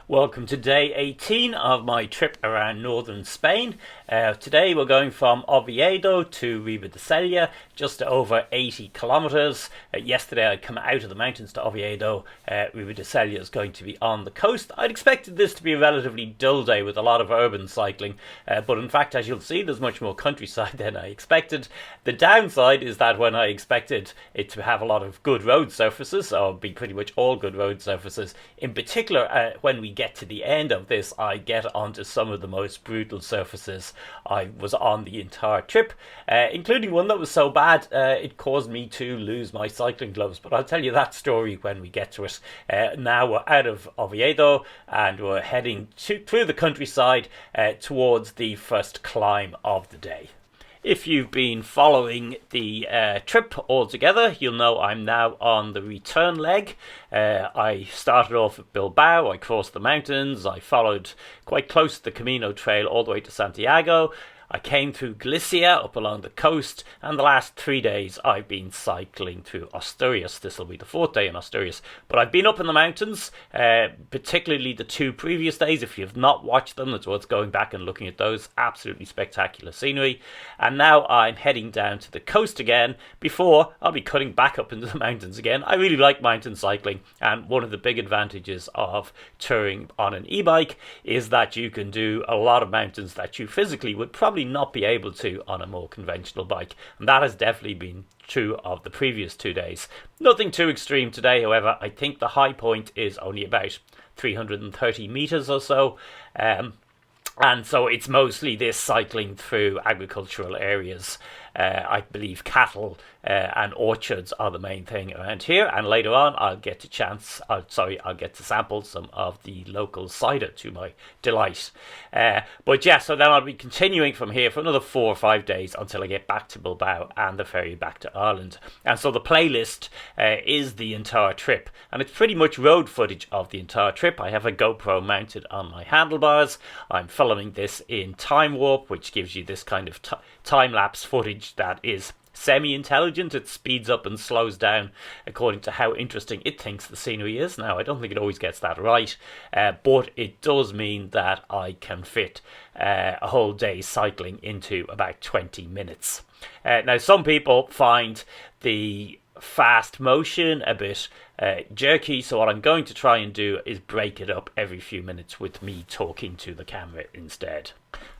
Welcome to day 18 of my trip around northern Spain. Today we're going from Oviedo to Ribadesella, just over 80 kilometres. Yesterday I'd come out of the mountains to Oviedo. Ribadesella is going to be on the coast. I'd expected this to be a relatively dull day with a lot of urban cycling, but in fact, as you'll see, there's much more countryside than I expected. The downside is that when I expected it to have a lot of good road surfaces, or be pretty much all good road surfaces, in particular when we get to the end of this, I get onto some of the most brutal surfaces I was on the entire trip, including one that was so bad it caused me to lose my cycling gloves. But I'll tell you that story when we get to it. Now we're out of Oviedo and we're heading through the countryside towards the first climb of the day. If you've been following the trip altogether, you'll know I'm now on the return leg. I started off at Bilbao, I crossed the mountains, I followed quite close to the Camino trail all the way to Santiago. I came through Galicia up along the coast, and the last 3 days I've been cycling through Asturias. This will be the fourth day in Asturias. But I've been up in the mountains, particularly the 2 previous days. If you've not watched them, it's worth going back and looking at those. Absolutely spectacular scenery. And now I'm heading down to the coast again before I'll be cutting back up into the mountains again. I really like mountain cycling, and one of the big advantages of touring on an e-bike is that you can do a lot of mountains that you physically would probably not be able to on a more conventional bike, and that has definitely been true of the previous 2 days. Nothing too extreme today, however. I think the high point is only about 330 meters or so, and so it's mostly this cycling through agricultural areas. I believe cattle and orchards are the main thing around here, and later on I'll get to sample some of the local cider to my delight. But yeah, so then I'll be continuing from here for another 4 or 5 days until I get back to Bilbao and the ferry back to Ireland. And so the playlist is the entire trip, and it's pretty much road footage of the entire trip. I have a GoPro mounted on my handlebars. I'm filming this in time warp, which gives you this kind of time-lapse footage that is semi-intelligent. It speeds up and slows down according to how interesting it thinks the scenery is. Now, I don't think it always gets that right, but it does mean that I can fit a whole day cycling into about 20 minutes. Now, some people find the fast motion a bit jerky, so what I'm going to try and do is break it up every few minutes with me talking to the camera instead.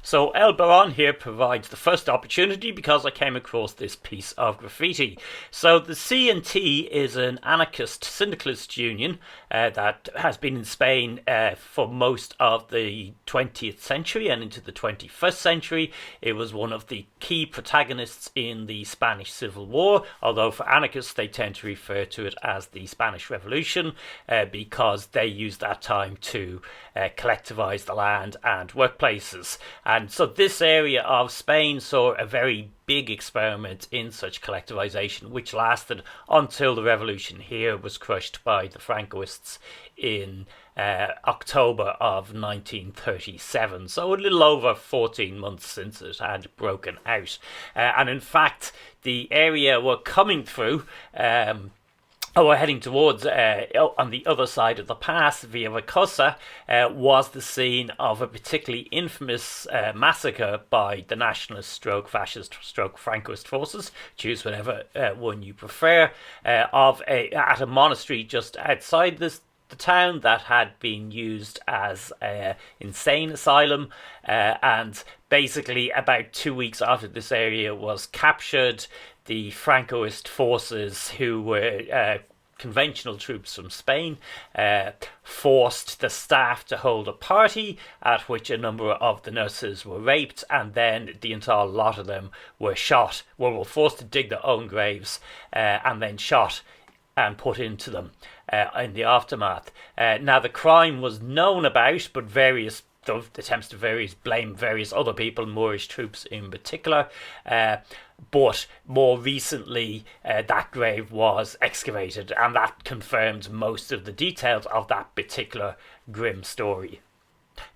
So El Baron here provides the first opportunity because I came across this piece of graffiti. So the C&T is an anarchist syndicalist union that has been in Spain for most of the 20th century and into the 21st century. It was one of the key protagonists in the Spanish Civil War, although for anarchists they tend to refer to it as the Spanish Revolution because they used that time to collectivize the land and workplaces. And so this area of Spain saw a very big experiment in such collectivization, which lasted until the revolution here was crushed by the Francoists in October of 1937. So a little over 14 months since it had broken out. And in fact, the area we're coming through, we're heading towards on the other side of the pass, Villavicosa, was the scene of a particularly infamous massacre by the nationalist stroke fascist stroke Francoist forces, choose whatever one you prefer, at a monastery just outside the town that had been used as an insane asylum, and basically about 2 weeks after this area was captured, the Francoist forces, who were conventional troops from Spain, forced the staff to hold a party at which a number of the nurses were raped, and then the entire lot of them were shot, were forced to dig their own graves, and then shot and put into them in the aftermath. Now, the crime was known about, but various attempts to blame various other people, Moorish troops in particular, but more recently that grave was excavated, and that confirmed most of the details of that particular grim story.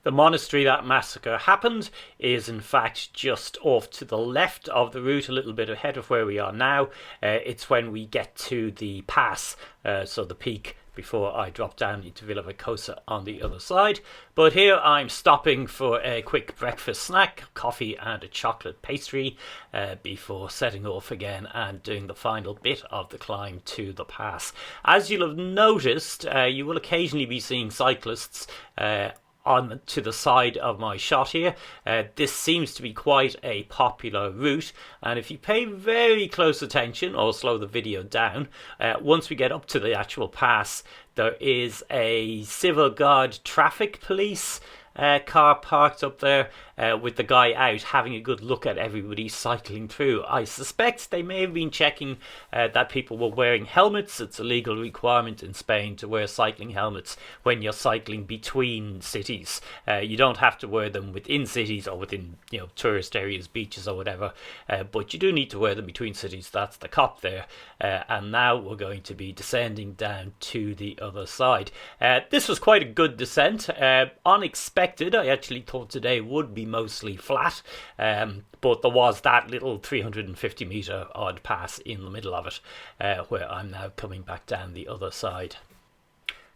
The monastery that massacre happened is in fact just off to the left of the route, a little bit ahead of where we are now. It's when we get to the pass, so the peak before I drop down into Villavicosa on the other side. But here I'm stopping for a quick breakfast snack, coffee and a chocolate pastry, before setting off again and doing the final bit of the climb to the pass. As you'll have noticed, you will occasionally be seeing cyclists on to the side of my shot here. This seems to be quite a popular route, and if you pay very close attention or slow the video down, once we get up to the actual pass, there is a civil guard traffic police car parked up there, with the guy out having a good look at everybody cycling through. I suspect they may have been checking that people were wearing helmets. It's a legal requirement in Spain to wear cycling helmets when you're cycling between cities. You don't have to wear them within cities or within tourist areas, beaches or whatever, but you do need to wear them between cities. That's the cop there. And now we're going to be descending down to the other side. This was quite a good descent. Unexpected. I actually thought today would be mostly flat, but there was that little 350 meter odd pass in the middle of it, where I'm now coming back down the other side.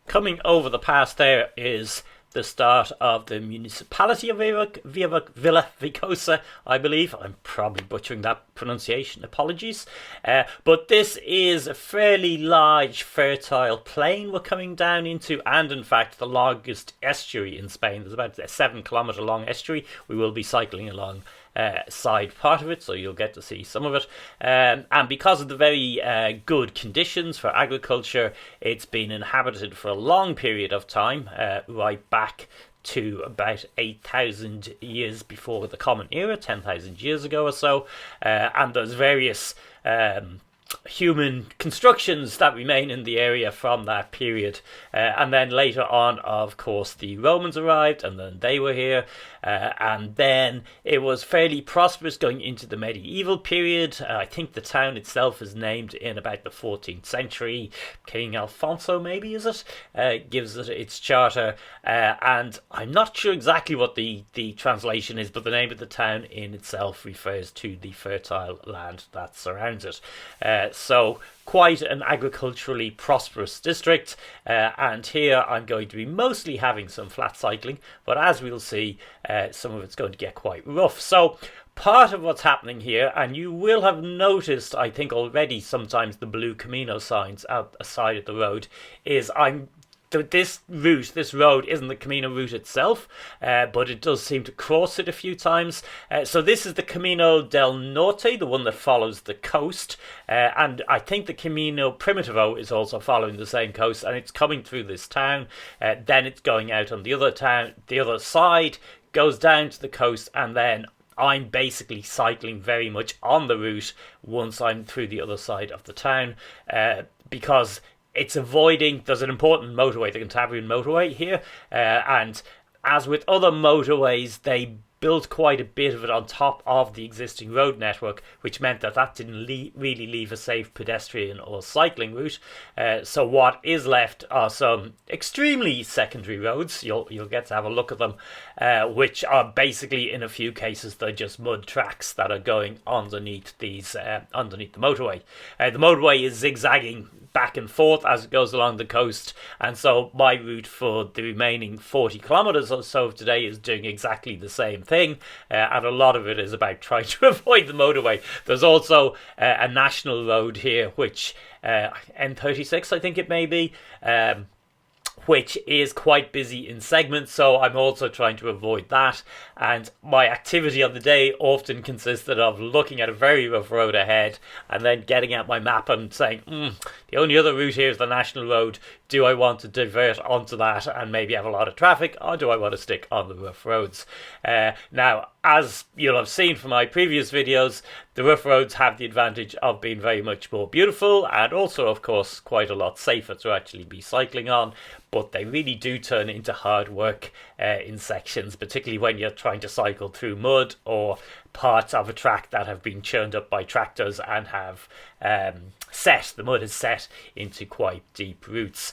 Coming over the pass there is the start of the municipality of Villavicosa, I believe. I'm probably butchering that pronunciation, apologies. But this is a fairly large fertile plain we're coming down into, and in fact the longest estuary in Spain. There's about a 7 kilometre long estuary. We will be cycling along side part of it, so you'll get to see some of it, and because of the very good conditions for agriculture, it's been inhabited for a long period of time, right back to about 8,000 years before the Common Era, 10,000 years ago or so, and there's various human constructions that remain in the area from that period, and then later on, of course, the Romans arrived, and then they were here, and then it was fairly prosperous going into the medieval period. I think the town itself is named in about the 14th century. King Alfonso, maybe, is it? Gives it its charter, and I'm not sure exactly what the translation is, but the name of the town in itself refers to the fertile land that surrounds it. So quite an agriculturally prosperous district, and here I'm going to be mostly having some flat cycling, but as we'll see, some of it's going to get quite rough. So part of what's happening here, and you will have noticed, I think already, sometimes the blue Camino signs out the side of the road, is this road isn't the Camino route itself, but it does seem to cross it a few times. So this is the Camino del Norte, the one that follows the coast, and I think the Camino Primitivo is also following the same coast, and it's coming through this town, then it's going out on the other side, goes down to the coast, and then I'm basically cycling very much on the route once I'm through the other side of the town, because it's avoiding, there's an important motorway, the Cantabrian motorway here, and as with other motorways, they built quite a bit of it on top of the existing road network, which meant that didn't really leave a safe pedestrian or cycling route. So what is left are some extremely secondary roads. You'll get to have a look at them, which are basically, in a few cases, they're just mud tracks that are going underneath underneath the motorway. The motorway is zigzagging back and forth as it goes along the coast, and so my route for the remaining 40 kilometers or so of today is doing exactly the same thing, and a lot of it is about trying to avoid the motorway. There's also a national road here, which N36 I think it may be, which is quite busy in segments, so I'm also trying to avoid that. And my activity on the day often consisted of looking at a very rough road ahead and then getting out my map and saying, the only other route here is the national road. Do I want to divert onto that and maybe have a lot of traffic, or do I want to stick on the rough roads? Now, as you'll have seen from my previous videos, the rough roads have the advantage of being very much more beautiful and also, of course, quite a lot safer to actually be cycling on, but they really do turn into hard work in sections, particularly when you're trying to cycle through mud or parts of a track that have been churned up by tractors and have the mud is set into quite deep roots.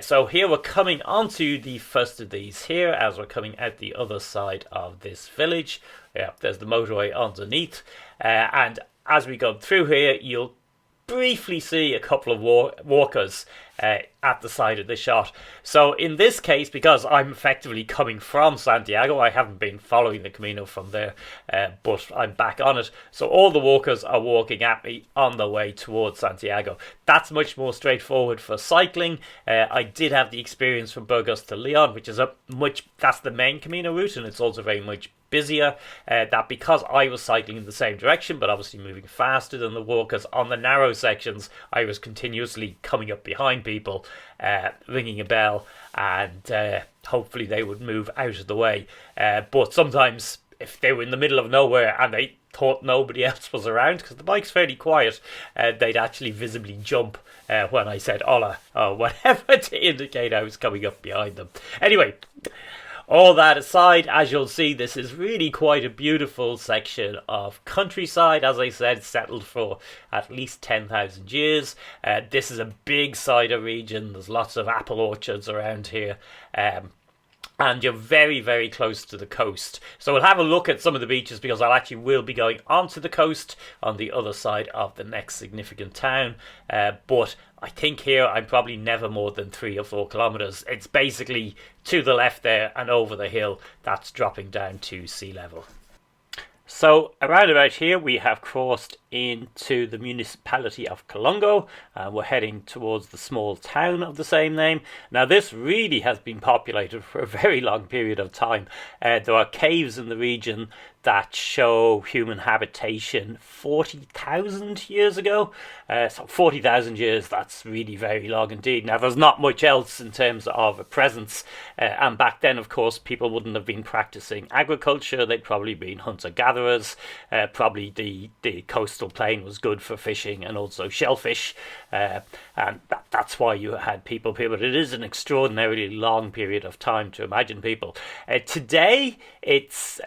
So here we're coming onto the first of these here as we're coming out the other side of this village. Yeah, there's the motorway underneath, and as we go through here, you'll briefly see a couple of walkers at the side of the shot. So in this case, because I'm effectively coming from Santiago, I haven't been following the Camino from there, but I'm back on it. So all the walkers are walking at me on the way towards Santiago. That's much more straightforward for cycling. I did have the experience from Burgos to Leon, which is that's the main Camino route, and it's also very much busier, that because I was cycling in the same direction but obviously moving faster than the walkers on the narrow sections, I was continuously coming up behind people, ringing a bell, and hopefully they would move out of the way. But sometimes if they were in the middle of nowhere and they thought nobody else was around, because the bike's fairly quiet, they'd actually visibly jump when I said hola or whatever to indicate I was coming up behind them. Anyway, all that aside, as you'll see, this is really quite a beautiful section of countryside. As I said, settled for at least 10,000 years. This is a big cider region. There's lots of apple orchards around here. And you're very, very close to the coast. So we'll have a look at some of the beaches, because I actually will be going onto the coast on the other side of the next significant town. But I think here I'm probably never more than 3 or 4 kilometres. It's basically to the left there and over the hill. That's dropping down to sea level. So around about here we have crossed into the municipality of Colungo, and we're heading towards the small town of the same name. Now this really has been populated for a very long period of time. There are caves in the region that show human habitation 40,000 years ago. So 40,000 years, that's really very long indeed. Now there's not much else in terms of a presence, and back then of course people wouldn't have been practicing agriculture. They'd probably been hunter-gatherers. Probably the coastal plain was good for fishing and also shellfish, and that's why you had people here. But it is an extraordinarily long period of time to imagine people. Today it's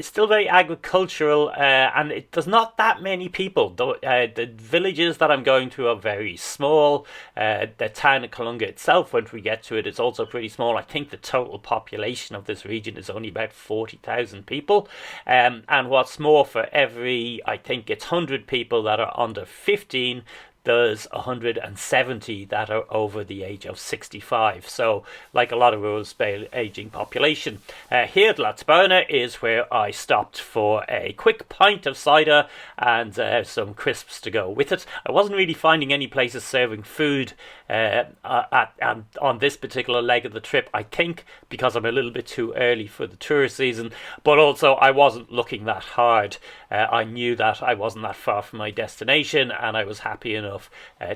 still very agricultural, and there's not that many people. The villages that I'm going to are very small. The town of Colunga itself, when we get to it, is also pretty small. I think the total population of this region is only about 40,000 people, and what's more, for every, I think it's 100 people that are under 15, there's 170 that are over the age of 65. So, like a lot of rural Spain, aging population. Here at La Taberna is where I stopped for a quick pint of cider and some crisps to go with it. I wasn't really finding any places serving food on this particular leg of the trip, I think because I'm a little bit too early for the tourist season, but also I wasn't looking that hard. I knew that I wasn't that far from my destination, and I was happy enough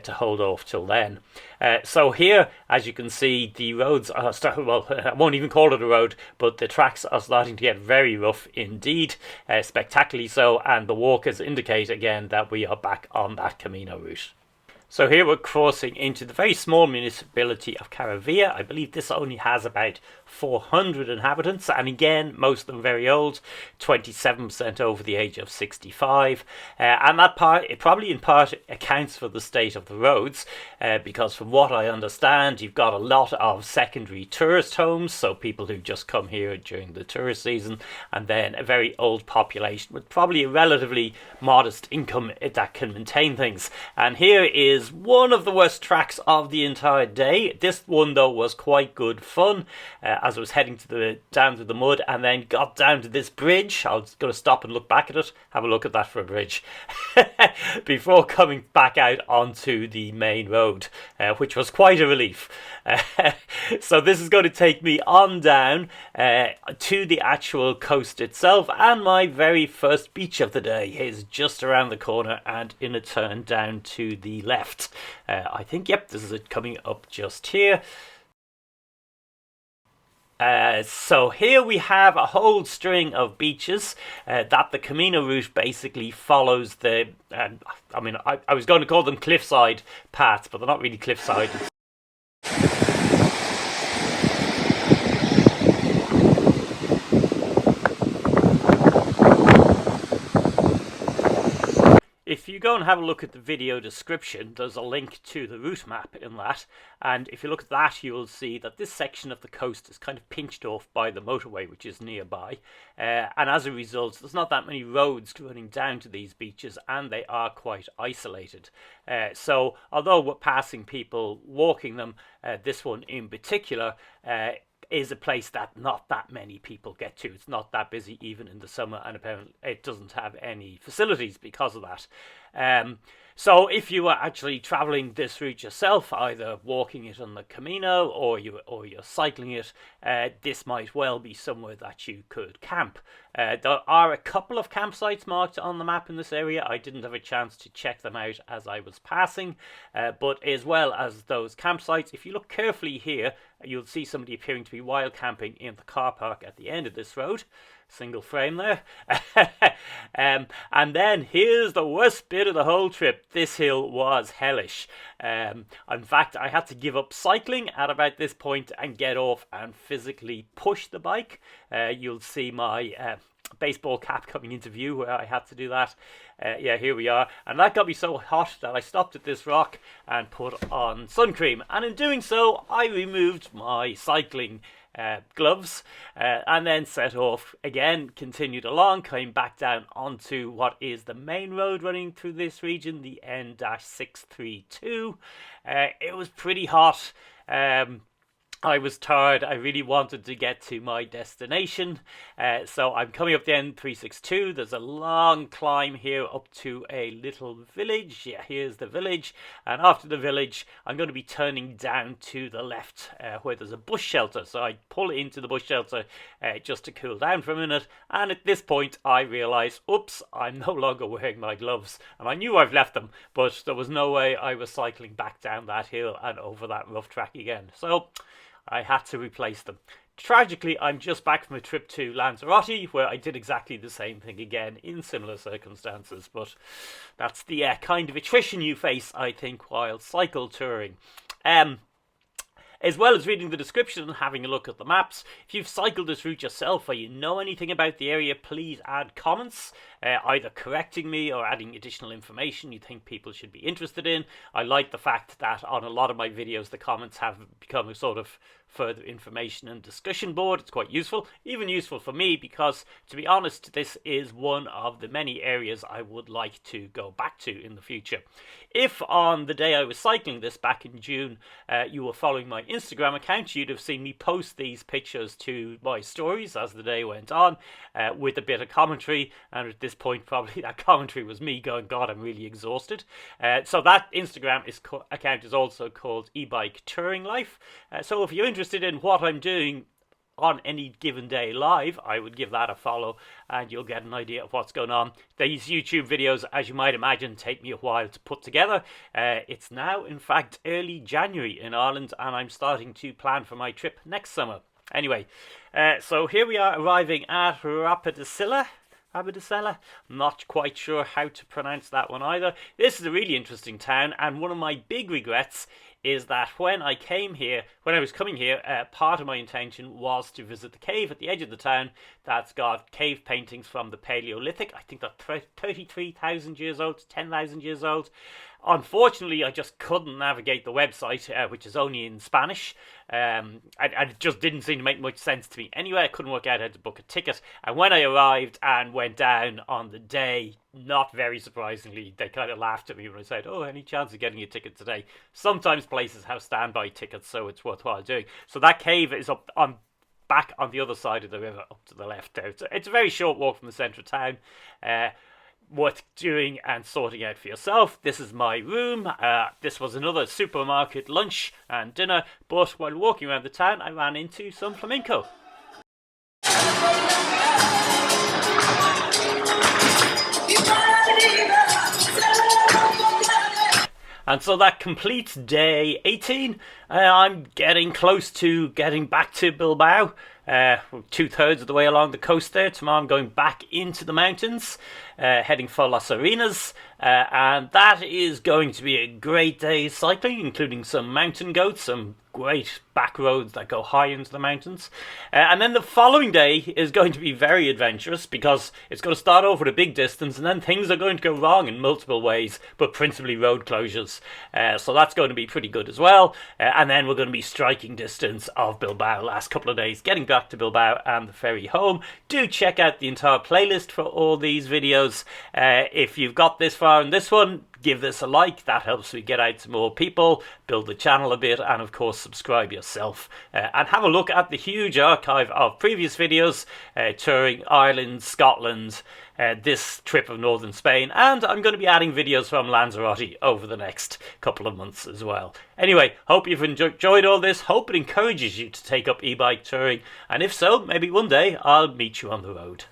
to hold off till then. So here, as you can see, the roads are well, I won't even call it a road, but the tracks are starting to get very rough indeed, spectacularly so, and the walkers indicate again that we are back on that Camino route. So here we're crossing into the very small municipality of Caravilla. I believe this only has about 400 inhabitants, and again, most of them very old, 27% over the age of 65. And that part, it probably in part accounts for the state of the roads, because from what I understand, you've got a lot of secondary tourist homes, so people who just come here during the tourist season, and then a very old population with probably a relatively modest income that can maintain things. And here is one of the worst tracks of the entire day. This one though was quite good fun, as I was heading down to the mud, and then got down to this bridge. I was going to stop and look back at it, have a look at that for a bridge, before coming back out onto the main road, which was quite a relief. So this is going to take me on down to the actual coast itself, and my very first beach of the day is just around the corner and in a turn down to the left. I think, yep, this is it coming up just here. So here we have a whole string of beaches that the Camino route basically follows. I was going to call them cliffside paths, but they're not really cliffside. If you go and have a look at the video description, there's a link to the route map in that, and if you look at that, you will see that this section of the coast is kind of pinched off by the motorway, which is nearby, and as a result, there's not that many roads running down to these beaches, and they are quite isolated. So although we're passing people walking them, this one in particular is a place that not that many people get to. It's not that busy even in the summer, and apparently it doesn't have any facilities because of that. So if you are actually traveling this route yourself, either walking it on the Camino or you're cycling it, this might well be somewhere that you could camp. There are a couple of campsites marked on the map in this area. I didn't have a chance to check them out as I was passing, but as well as those campsites, if you look carefully here, you'll see somebody appearing to be wild camping in the car park at the end of this road. Single frame there. And then here's the worst bit of the whole trip. This hill was hellish. In fact, I had to give up cycling at about this point and get off and physically push the bike. You'll see my baseball cap coming into view where I had to do that. Yeah, here we are. And that got me so hot that I stopped at this rock and put on sun cream. And in doing so, I removed my cycling gloves and then set off again, continued along, came back down onto what is the main road running through this region, the N-632. It was pretty hot. I was tired. I really wanted to get to my destination. So I'm coming up the N362. There's a long climb here up to a little village. Yeah, here's the village. And after the village, I'm going to be turning down to the left where there's a bush shelter. So I pull into the bush shelter just to cool down for a minute. And at this point, I realised, oops, I'm no longer wearing my gloves. And I knew I've left them, but there was no way I was cycling back down that hill and over that rough track again. So I had to replace them. Tragically, I'm just back from a trip to Lanzarote where I did exactly the same thing again in similar circumstances, but that's the kind of attrition you face, I think, while cycle touring. As well as reading the description and having a look at the maps, if you've cycled this route yourself or you know anything about the area, please add comments, either correcting me or adding additional information you think people should be interested in. I like the fact that on a lot of my videos the comments have become a sort of further information and discussion board. It's quite useful, even useful for me, because to be honest, this is one of the many areas I would like to go back to in the future. If on the day I was cycling this back in June, you were following my Instagram account, you'd have seen me post these pictures to my stories as the day went on, with a bit of commentary, and at this point probably that commentary was me going, God, I'm really exhausted. So that Instagram account is also called Ebike Touring Life. So if you're interested in what I'm doing on any given day live, I would give that a follow and you'll get an idea of what's going on. These YouTube videos, as you might imagine, take me a while to put together. It's now, in fact, early January in Ireland, and I'm starting to plan for my trip next summer. Anyway, so here we are arriving at Ribadesella. I'm not quite sure how to pronounce that one either. This is a really interesting town, and one of my big regrets is that when I was coming here, part of my intention was to visit the cave at the edge of the town that's got cave paintings from the Paleolithic. I think they're 33,000 years old, 10,000 years old. Unfortunately, I just couldn't navigate the website, which is only in Spanish, and it just didn't seem to make much sense to me. Anyway, I couldn't work out how to book a ticket, and when I arrived and went down on the day, not very surprisingly, they kind of laughed at me when I said, oh, any chance of getting a ticket today? Sometimes places have standby tickets, so it's worthwhile doing. So that cave is back on the other side of the river, up to the left there. It's a very short walk from the centre of town. Worth doing and sorting out for yourself. This is my room. This was another supermarket lunch and dinner, but while walking around the town I ran into some flamenco. And so that completes day 18. I'm getting close to getting back to Bilbao. We're 2/3 of the way along the coast there. Tomorrow I'm going back into the mountains, heading for Las Arenas, and that is going to be a great day cycling, including some mountain goats, some great back roads that go high into the mountains. And then the following day is going to be very adventurous because it's going to start off with a big distance and then things are going to go wrong in multiple ways, but principally road closures. So that's going to be pretty good as well. And then we're going to be striking distance of Bilbao last couple of days, getting back to Bilbao and the ferry home. Do check out the entire playlist for all these videos. If you've got this far in this one, give this a like. That helps me get out to more people, build the channel a bit, and of course subscribe yourself. And have a look at the huge archive of previous videos touring Ireland, Scotland, this trip of northern Spain, and I'm going to be adding videos from Lanzarote over the next couple of months as well. Anyway, hope you've enjoyed all this, hope it encourages you to take up e-bike touring, and if so, maybe one day I'll meet you on the road.